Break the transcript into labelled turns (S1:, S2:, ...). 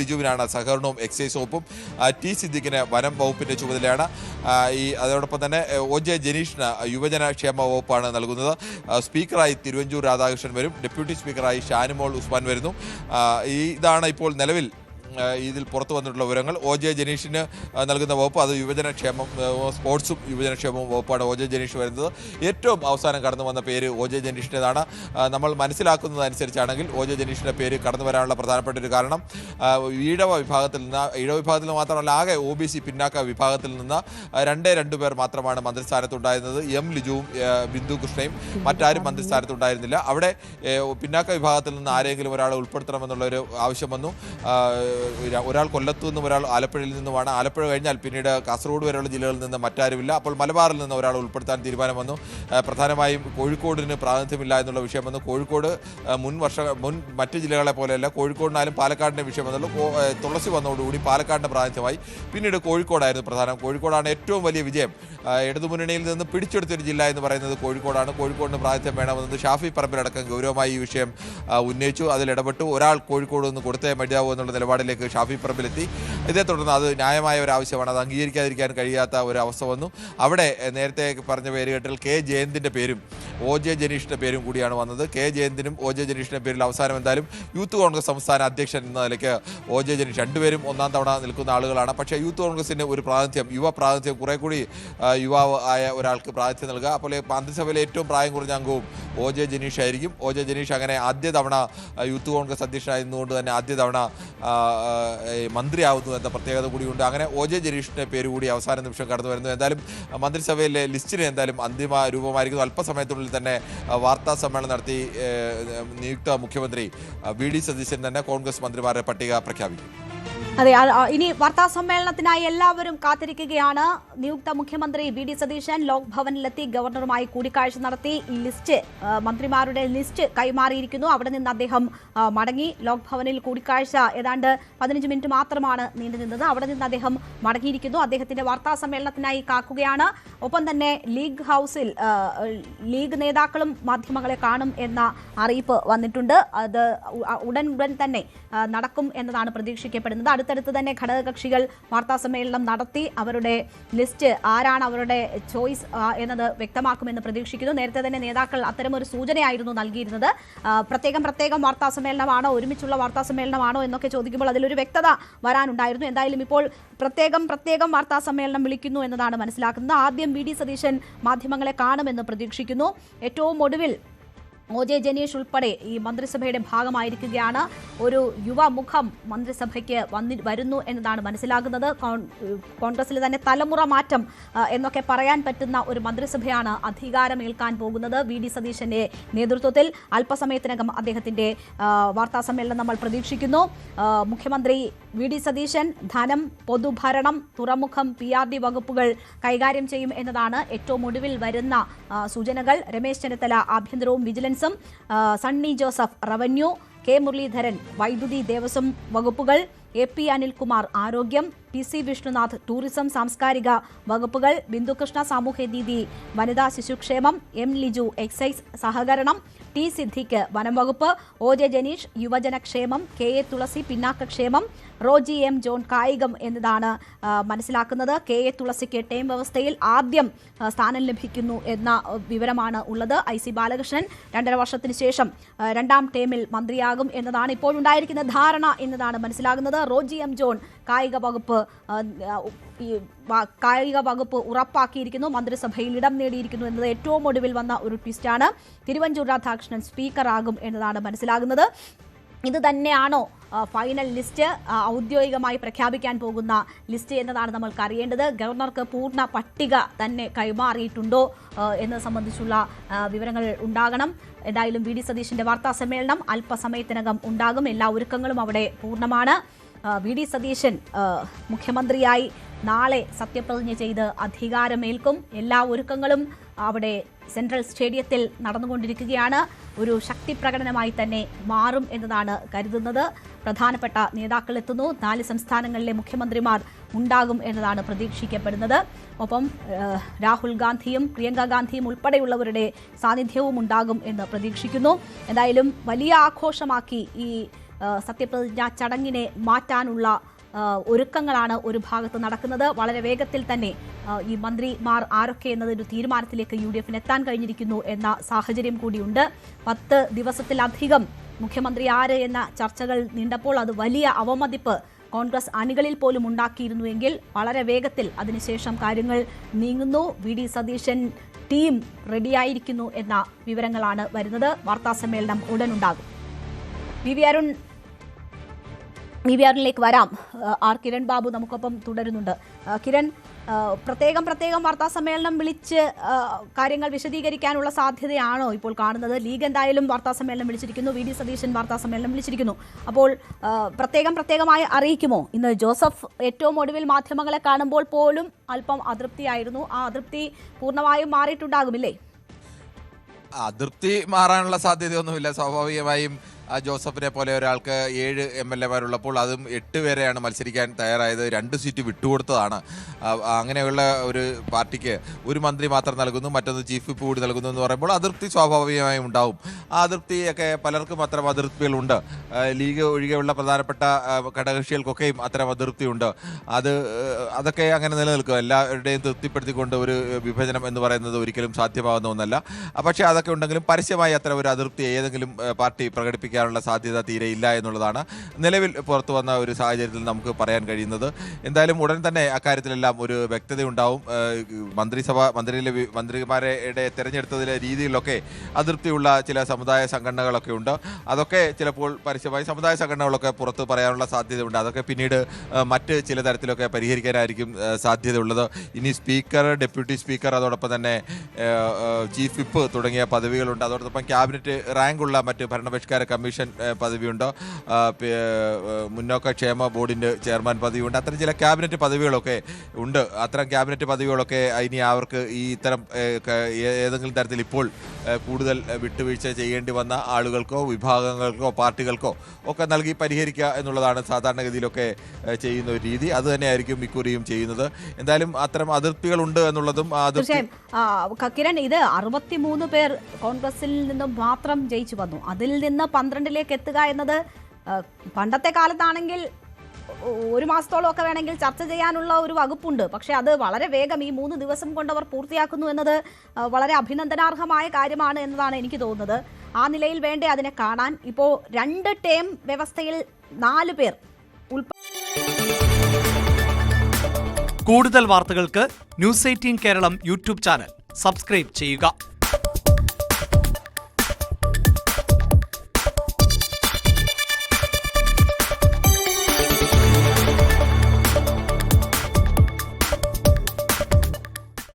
S1: ലിജുവിനാണ് സഹകരണവും എക്സൈസ് വകുപ്പും. ടി സിദ്ദിഖിന് വനം വകുപ്പിൻ്റെ ചുമതലയാണ്. അതോടൊപ്പം തന്നെ OJ ജനീഷിന് യുവജന ക്ഷേമ വകുപ്പാണ് നൽകുന്നത്. സ്പീക്കറായി തിരുവഞ്ചൂർ രാധാകൃഷ്ണൻ വരും. ഡെപ്യൂട്ടി സ്പീക്കറായി ഷാനിമോൾ ഉസ്മാൻ വരുന്നു. ഇതാണ് ഇപ്പോൾ നിലവിൽ ഇതിൽ പുറത്തു വന്നിട്ടുള്ള വിവരങ്ങൾ. OJ ജനീഷിന് നൽകുന്ന വകുപ്പ് അത് യുവജനക്ഷേമം, സ്പോർട്സും യുവജനക്ഷേമവും വകുപ്പാണ് OJ ജനീഷ് വരുന്നത്. ഏറ്റവും അവസാനം കടന്നു വന്ന പേര് OJ ജനീഷിൻ്റെതാണ്. നമ്മൾ മനസ്സിലാക്കുന്നതനുസരിച്ചാണെങ്കിൽ OJ ജനീഷിൻ്റെ പേര് കടന്നു വരാനുള്ള പ്രധാനപ്പെട്ട ഒരു കാരണം ഈഴവ വിഭാഗത്തിൽ മാത്രമല്ല ആകെ OBC പിന്നാക്ക വിഭാഗത്തിൽ നിന്ന് 2 പേർ മാത്രമാണ് മന്ത്രിസ്ഥാനത്തുണ്ടായിരുന്നത്. ലിജുവും ബിന്ദു കൃഷ്ണയും. മറ്റാരും മന്ത്രിസ്ഥാനത്തുണ്ടായിരുന്നില്ല. അവിടെ പിന്നാക്ക വിഭാഗത്തിൽ നിന്ന് ആരെങ്കിലും ഒരാളെ ഉൾപ്പെടുത്തണമെന്നുള്ളൊരു ആവശ്യം വന്നു. ഒരാൾ കൊല്ലത്തു നിന്നും ഒരാൾ ആലപ്പുഴയിൽ നിന്നുമാണ്. ആലപ്പുഴ കഴിഞ്ഞാൽ പിന്നീട് കാസർഗോഡ് വരെയുള്ള ജില്ലകളിൽ നിന്ന് മറ്റാരുമില്ല. അപ്പോൾ മലബാറിൽ നിന്ന് ഒരാൾ ഉൾപ്പെടുത്താൻ തീരുമാനം വന്നു. പ്രധാനമായും കോഴിക്കോടിന് പ്രാതിനിധ്യമില്ല എന്നുള്ള വിഷയം വന്നു. കോഴിക്കോട് മുൻ മറ്റ് ജില്ലകളെ പോലെയല്ല, കോഴിക്കോടിനായാലും പാലക്കാടിൻ്റെ വിഷയം വന്നുള്ളൂ. തുളസി വന്നതോടുകൂടി പാലക്കാടിൻ്റെ പ്രാതിനിധ്യമായി. പിന്നീട് കോഴിക്കോടായിരുന്നു പ്രധാനം. കോഴിക്കോടാണ് ഏറ്റവും വലിയ വിജയം. ഇടതുമുന്നണിയിൽ നിന്ന് പിടിച്ചെടുത്തൊരു ജില്ല എന്ന് പറയുന്നത് കോഴിക്കോടാണ്. കോഴിക്കോടിന് പ്രാതിനിധ്യം വേണമെന്നത് ഷാഫി പറമ്പിലടക്കം ഗൗരവമായി ഈ വിഷയം ഉന്നയിച്ചു. അതിലിടപെട്ടു. ഒരാൾ കോഴിക്കോട് നിന്ന് കൊടുത്തേ മതിയാവൂ എന്നുള്ള നിലപാടിലേക്ക് ഷാഫി പറമ്പിലെത്തി. ഇതേ തുടർന്ന് അത് ന്യായമായ ഒരു ആവശ്യമാണ്. അത് അംഗീകരിക്കാതിരിക്കാൻ കഴിയാത്ത ഒരു അവസ്ഥ വന്നു. അവിടെ നേരത്തെ പറഞ്ഞ പേരുകെട്ടിൽ K ജയന്തിൻ്റെ പേരും OJ ജനീഷിൻ്റെ പേരും കൂടിയാണ് വന്നത്. K ജയന്തിനും OJ ജനീഷിൻ്റെ പേരിൽ അവസാനം എന്തായാലും യൂത്ത് കോൺഗ്രസ് സംസ്ഥാന അധ്യക്ഷൻ എന്ന നിലയ്ക്ക് OJ ജനീഷ് രണ്ടുപേരും ഒന്നാം തവണ നിൽക്കുന്ന ആളുകളാണ്. പക്ഷേ യൂത്ത് കോൺഗ്രസിന് ഒരു പ്രാതിനിധ്യം, യുവ പ്രാതിനിധ്യം, കുറെ കൂടി യുവാവ് ആയ ഒരാൾക്ക് പ്രാതിനിധ്യം നൽകുക. അപ്പോൾ മന്ത്രിസഭയിലെ ഏറ്റവും പ്രായം കുറഞ്ഞ അംഗവും OJ ജനീഷ് ആയിരിക്കും. OJ ജനീഷ് അങ്ങനെ ആദ്യ തവണ യൂത്ത് കോൺഗ്രസ് അധ്യക്ഷനായിരുന്നുകൊണ്ട് തന്നെ ആദ്യ തവണ മന്ത്രിയാവുന്നു എന്ന പ്രത്യേകത കൂടിയുണ്ട്. അങ്ങനെ OJ ജനീഷിൻ്റെ പേര് കൂടി അവസാന നിമിഷം കടന്നു വരുന്നു. എന്തായാലും മന്ത്രിസഭയിലെ ലിസ്റ്റിന് എന്തായാലും അന്തിമ രൂപമായിരിക്കുന്നു. അല്പസമയത്തിനുള്ളിൽ തന്നെ വാർത്താ സമ്മേളനം നടത്തി നിയുക്ത മുഖ്യമന്ത്രി VD സതീശൻ തന്നെ കോൺഗ്രസ് മന്ത്രിമാരുടെ പട്ടിക പ്രഖ്യാപിക്കും.
S2: അതെ, ഇനി വാർത്താ സമ്മേളനത്തിനായി എല്ലാവരും കാത്തിരിക്കുകയാണ്. നിയുക്ത മുഖ്യമന്ത്രി VD സതീശൻ ലോക് ഭവനിലെത്തി ഗവർണറുമായി കൂടിക്കാഴ്ച നടത്തി. ലിസ്റ്റ്, മന്ത്രിമാരുടെ ലിസ്റ്റ് കൈമാറിയിരിക്കുന്നു. അവിടെ നിന്ന് അദ്ദേഹം മടങ്ങി. ലോക് ഭവനിൽ കൂടിക്കാഴ്ച ഏതാണ്ട് 15 മിനിറ്റ് മാത്രമാണ് നീണ്ടുനിന്നത്. അവിടെ നിന്ന് അദ്ദേഹം മടങ്ങിയിരിക്കുന്നു. അദ്ദേഹത്തിന്റെ വാർത്താ സമ്മേളനത്തിനായി കാക്കുകയാണ്. ഒപ്പം തന്നെ ലീഗ് ഹൗസിൽ ലീഗ് നേതാക്കളും മാധ്യമങ്ങളെ കാണും എന്ന അറിയിപ്പ് വന്നിട്ടുണ്ട്. അത് ഉടൻ തന്നെ നടക്കും എന്നതാണ് പ്രതീക്ഷിക്കപ്പെടുന്നത്. അടുത്തടുത്ത് തന്നെ ഘടകകക്ഷികൾ വാർത്താ സമ്മേളനം നടത്തി അവരുടെ ലിസ്റ്റ്, ആരാണ് അവരുടെ ചോയ്സ് എന്നത് വ്യക്തമാക്കുമെന്ന് പ്രതീക്ഷിക്കുന്നു. നേരത്തെ തന്നെ നേതാക്കൾ അത്തരമൊരു സൂചനയായിരുന്നു നൽകിയിരുന്നത്. പ്രത്യേകം വാർത്താ സമ്മേളനമാണോ, ഒരുമിച്ചുള്ള വാർത്താ സമ്മേളനമാണോ എന്നൊക്കെ ചോദിക്കുമ്പോൾ അതിലൊരു വ്യക്തത വരാനുണ്ടായിരുന്നു. എന്തായാലും ഇപ്പോൾ പ്രത്യേകം വാർത്താ സമ്മേളനം വിളിക്കുന്നു എന്നതാണ് മനസ്സിലാക്കുന്നത്. ആദ്യം VD സതീശൻ മാധ്യമങ്ങളെ കാണുമെന്ന് പ്രതീക്ഷിക്കുന്നു. ഏറ്റവും ഒടുവിൽ OJ ജനീഷ് ഉൾപ്പെടെ ഈ മന്ത്രിസഭയുടെ ഭാഗമായിരിക്കുകയാണ്. ഒരു യുവമുഖം മന്ത്രിസഭയ്ക്ക് വരുന്നു എന്നതാണ് മനസ്സിലാകുന്നത്. കോൺഗ്രസിൽ തന്നെ തലമുറ മാറ്റം എന്നൊക്കെ പറയാൻ പറ്റുന്ന ഒരു മന്ത്രിസഭയാണ് അധികാരമേൽക്കാൻ പോകുന്നത്. VD സതീശന്റെ നേതൃത്വത്തിൽ അല്പസമയത്തിനകം അദ്ദേഹത്തിന്റെ വാർത്താ സമ്മേളനം നമ്മൾ പ്രതീക്ഷിക്കുന്നു. മുഖ്യമന്ത്രി VD സതീശൻ ധനം, പൊതുഭരണം, തുറമുഖം, PRD വകുപ്പുകൾ കൈകാര്യം ചെയ്യും എന്നതാണ് ഏറ്റവും ഒടുവിൽ വരുന്ന സൂചനകൾ. രമേശ് ചെന്നിത്തല ആഭ്യന്തരവും വിജിലൻസും, Sunny Joseph revenue, K Muraleedharan വൈദ്യുതി ദേവസ്വം വകുപ്പുകൾ, AP അനിൽകുമാർ ആരോഗ്യം, PC വിഷ്ണുനാഥ് ടൂറിസം സാംസ്കാരിക വകുപ്പുകൾ, ബിന്ദുകൃഷ്ണ സാമൂഹ്യനീതി വനിതാ ശിശുക്ഷേമം, ലിജു എക്സൈസ് സഹകരണം, T സിദ്ദിഖ് വനം വകുപ്പ്, OJ ജനീഷ് യുവജനക്ഷേമം, KA തുളസി പിന്നാക്കക്ഷേമം, റോജി M ജോൺ കായികം എന്നതാണ് മനസ്സിലാക്കുന്നത്. KA തുളസിക്ക് ടേം വ്യവസ്ഥയിൽ ആദ്യം സ്ഥാനം ലഭിക്കുന്നു എന്ന വിവരമാണ് ഉള്ളത്. IC ബാലകൃഷ്ണൻ 2.5 വർഷത്തിന് ശേഷം 2ാം ടേമിൽ മന്ത്രിയാകും എന്നതാണ് ഇപ്പോഴുണ്ടായിരിക്കുന്ന ധാരണ എന്നതാണ് മനസ്സിലാകുന്നത്. റോജി M ജോൺ കായിക വകുപ്പ് ഉറപ്പാക്കിയിരിക്കുന്നു. മന്ത്രിസഭയിൽ ഇടം നേടിയിരിക്കുന്നു എന്നത് ഏറ്റവും ഒടുവിൽ വന്ന ഒരു ട്വിസ്റ്റാണ്. തിരുവഞ്ചൂർ രാധാകൃഷ്ണൻ സ്പീക്കറാകും എന്നതാണ് മനസ്സിലാകുന്നത്. ഇത് തന്നെയാണോ ഫൈനൽ ലിസ്റ്റ്, ഔദ്യോഗികമായി പ്രഖ്യാപിക്കാൻ പോകുന്ന ലിസ്റ്റ് എന്നതാണ് നമ്മൾക്ക് അറിയേണ്ടത്. ഗവർണർക്ക് പൂർണ്ണ പട്ടിക തന്നെ കൈമാറിയിട്ടുണ്ടോ എന്നത് സംബന്ധിച്ചുള്ള വിവരങ്ങൾ ഉണ്ടാകണം. എന്തായാലും VD സതീശന്റെ വാർത്താ സമ്മേളനം അല്പസമയത്തിനകം ഉണ്ടാകും. എല്ലാ ഒരുക്കങ്ങളും അവിടെ പൂർണ്ണമാണ്. VD സതീശൻ മുഖ്യമന്ത്രിയായി നാളെ സത്യപ്രതിജ്ഞ ചെയ്ത് അധികാരമേൽക്കും. എല്ലാ ഒരുക്കങ്ങളും അവിടെ സെൻട്രൽ സ്റ്റേഡിയത്തിൽ നടന്നുകൊണ്ടിരിക്കുകയാണ്. ഒരു ശക്തി പ്രകടനമായി തന്നെ മാറും എന്നതാണ് കരുതുന്നത്. പ്രധാനപ്പെട്ട നേതാക്കൾ എത്തുന്നു. 4 സംസ്ഥാനങ്ങളിലെ മുഖ്യമന്ത്രിമാർ ഉണ്ടാകും എന്നതാണ് പ്രതീക്ഷിക്കപ്പെടുന്നത്. ഒപ്പം രാഹുൽ ഗാന്ധിയും പ്രിയങ്ക ഗാന്ധിയും ഉൾപ്പെടെയുള്ളവരുടെ സാന്നിധ്യവും ഉണ്ടാകും എന്ന് പ്രതീക്ഷിക്കുന്നു. എന്തായാലും വലിയ ആഘോഷമാക്കി ഈ സത്യപ്രതിജ്ഞാ ചടങ്ങിനെ മാറ്റാനുള്ള ഒരുക്കങ്ങളാണ് ഒരു ഭാഗത്ത് നടക്കുന്നത്. വളരെ വേഗത്തിൽ തന്നെ ഈ മന്ത്രിമാർ ആരൊക്കെ എന്നതൊരു തീരുമാനത്തിലേക്ക് UDF എത്താൻ കഴിഞ്ഞിരിക്കുന്നു എന്ന സാഹചര്യം കൂടിയുണ്ട്. 10 ദിവസത്തിലധികം മുഖ്യമന്ത്രി ആര് എന്ന ചർച്ചകൾ നീണ്ടപ്പോൾ അത് വലിയ അവമതിപ്പ് കോൺഗ്രസ് അണികളിൽ പോലും ഉണ്ടാക്കിയിരുന്നുവെങ്കിൽ വളരെ വേഗത്തിൽ അതിനുശേഷം കാര്യങ്ങൾ നീങ്ങുന്നു. VD സതീശൻ ടീം റെഡിയായിരിക്കുന്നു എന്ന വിവരങ്ങളാണ് വരുന്നത്. വാർത്താസമ്മേളനം ഉടനുണ്ടാകും. വി വി ആറിലേക്ക് വരാം. ആർ കിരൺ ബാബു നമുക്കൊപ്പം തുടരുന്നുണ്ട്. കിരൺ, പ്രത്യേകം വാർത്താസമ്മേളനം വിളിച്ച് കാര്യങ്ങൾ വിശദീകരിക്കാനുള്ള സാധ്യതയാണോ ഇപ്പോൾ കാണുന്നത്? ലീഗ് എന്തായാലും വാർത്താസമ്മേളനം വിളിച്ചിരിക്കുന്നു, VD സതീശൻ വാർത്താസമ്മേളനം വിളിച്ചിരിക്കുന്നു. അപ്പോൾ പ്രത്യേകമായി അറിയിക്കുമോ? ഇന്ന് ജോസഫ് ഏറ്റവും ഒടുവിൽ മാധ്യമങ്ങളെ കാണുമ്പോൾ പോലും അല്പം അതൃപ്തിയായിരുന്നു. ആ അതൃപ്തി പൂർണ്ണമായും മാറിയിട്ടുണ്ടാകുമില്ലേ?
S1: അതൃപ്തി മാറാനുള്ള സാധ്യതയൊന്നുമില്ല. സ്വാഭാവികമായും ജോസഫിനെ പോലെ ഒരാൾക്ക് 7 MLA-മാരുള്ളപ്പോൾ അതും 8 പേരെയാണ് മത്സരിക്കാൻ തയ്യാറായത്. 2 സീറ്റ് വിട്ടുകൊടുത്തതാണ്. അങ്ങനെയുള്ള ഒരു പാർട്ടിക്ക് ഒരു മന്ത്രി മാത്രം നൽകുന്നു, മറ്റൊന്ന് ചീഫ് വിപ്പ് കൂടി നൽകുന്നു എന്ന് പറയുമ്പോൾ അതൃപ്തി സ്വാഭാവികമായും ഉണ്ടാവും. ആ അതൃപ്തിയൊക്കെ പലർക്കും അത്തരം അതൃപ്തികളുണ്ട്. ലീഗ് ഒഴികെയുള്ള പ്രധാനപ്പെട്ട ഘടകകക്ഷികൾക്കൊക്കെയും അത്തരം അതൃപ്തിയുണ്ട്. അതൊക്കെ അങ്ങനെ നിലനിൽക്കും. എല്ലാവരുടെയും തൃപ്തിപ്പെടുത്തിക്കൊണ്ട് ഒരു വിഭജനം എന്ന് പറയുന്നത് ഒരിക്കലും സാധ്യമാകുന്ന ഒന്നല്ല. പക്ഷേ അതൊക്കെ ഉണ്ടെങ്കിലും പരസ്യമായി അത്തരം ഒരു അതൃപ്തി ഏതെങ്കിലും പാർട്ടി പ്രകടിപ്പിക്കാനുള്ള സാധ്യത തീരെ ഇല്ല എന്നുള്ളതാണ് നിലവിൽ പുറത്തു വന്ന ഒരു സാഹചര്യത്തിൽ നമുക്ക് പറയാൻ കഴിയുന്നത്. എന്തായാലും ഉടൻ തന്നെ അക്കാര്യത്തിലെല്ലാം ഒരു വ്യക്തതയുണ്ടാവും. മന്ത്രിമാരുടെ തെരഞ്ഞെടുത്തതിലെ രീതിയിലൊക്കെ അതൃപ്തിയുള്ള ചില സമുദായ സംഘടനകളൊക്കെ ഉണ്ട്. അതൊക്കെ ചിലപ്പോൾ പരസ്യമായി സമുദായ സംഘടനകളൊക്കെ പുറത്ത് പറയാനുള്ള സാധ്യതയുണ്ട്. അതൊക്കെ പിന്നീട് മറ്റ് ചില തരത്തിലൊക്കെ പരിഹരിക്കാനായിരിക്കും സാധ്യതയുള്ളത്. ഇനി സ്പീക്കർ, ഡെപ്യൂട്ടി സ്പീക്കർ, അതോടൊപ്പം തന്നെ ചീഫ് വിപ്പ് തുടങ്ങിയ പദവികളുണ്ട്. അതോടൊപ്പം ക്യാബിനറ്റ് റാങ്കുള്ള മറ്റ് ഭരണപരിഷ്കാര കമ്മീഷൻ പദവിയുണ്ട്. മുന്നോക്ക ക്ഷേമ ബോർഡിൻ്റെ ചെയർമാൻ പദവിയുണ്ട്. അത്തരം ചില ക്യാബിനറ്റ് പദവികളൊക്കെ ഉണ്ട്. അത്തരം ക്യാബിനറ്റ് പദവികളൊക്കെ ഇനി അവർക്ക് ഈ ഇത്തരം ഏതെങ്കിലും തരത്തിൽ ഇപ്പോൾ കൂടുതൽ വിട്ടുവീഴ്ച ചെയ്യേണ്ടി വന്ന ആളുകൾക്കോ വിഭാഗങ്ങൾക്കോ പാർട്ടികൾക്കോ ഒക്കെ നൽകി പരിഹരിക്കുക എന്നുള്ളതാണ് സാധാരണഗതിയിലൊക്കെ ചെയ്യുന്ന ഒരു രീതി. അത് തന്നെയായിരിക്കും ഇക്കുറിയും ചെയ്യുന്നത്. എന്തായാലും അത്തരം അതിർത്തികളുണ്ട് എന്നുള്ളതും
S2: കിരൺ, ഇത് 63 പേർ കോൺഗ്രസിൽ നിന്നും മാത്രം ജയിച്ചു വന്നു. അതിൽ നിന്ന് 12ലേക്ക് എത്തുക എന്നത് പണ്ടത്തെ കാലത്താണെങ്കിൽ 1 മാസത്തോളം ഒക്കെ വേണമെങ്കിൽ ചർച്ച ചെയ്യാനുള്ള ഒരു വകുപ്പുണ്ട്. പക്ഷേ അത് വളരെ വേഗം ഈ 3 ദിവസം കൊണ്ട് അവർ പൂർത്തിയാക്കുന്നു എന്നത് വളരെ അഭിനന്ദനാർഹമായ കാര്യമാണ് എന്നതാണ് എനിക്ക് തോന്നുന്നത്. ആ നിലയിൽ വേണ്ടേ അതിനെ കാണാൻ. ഇപ്പോൾ 2 ടേം വ്യവസ്ഥയിൽ 4 പേർ
S3: കൂടുതൽ വാർത്തകൾക്ക് News 18 Keralam YouTube channel subscribe ചെയ്യുക.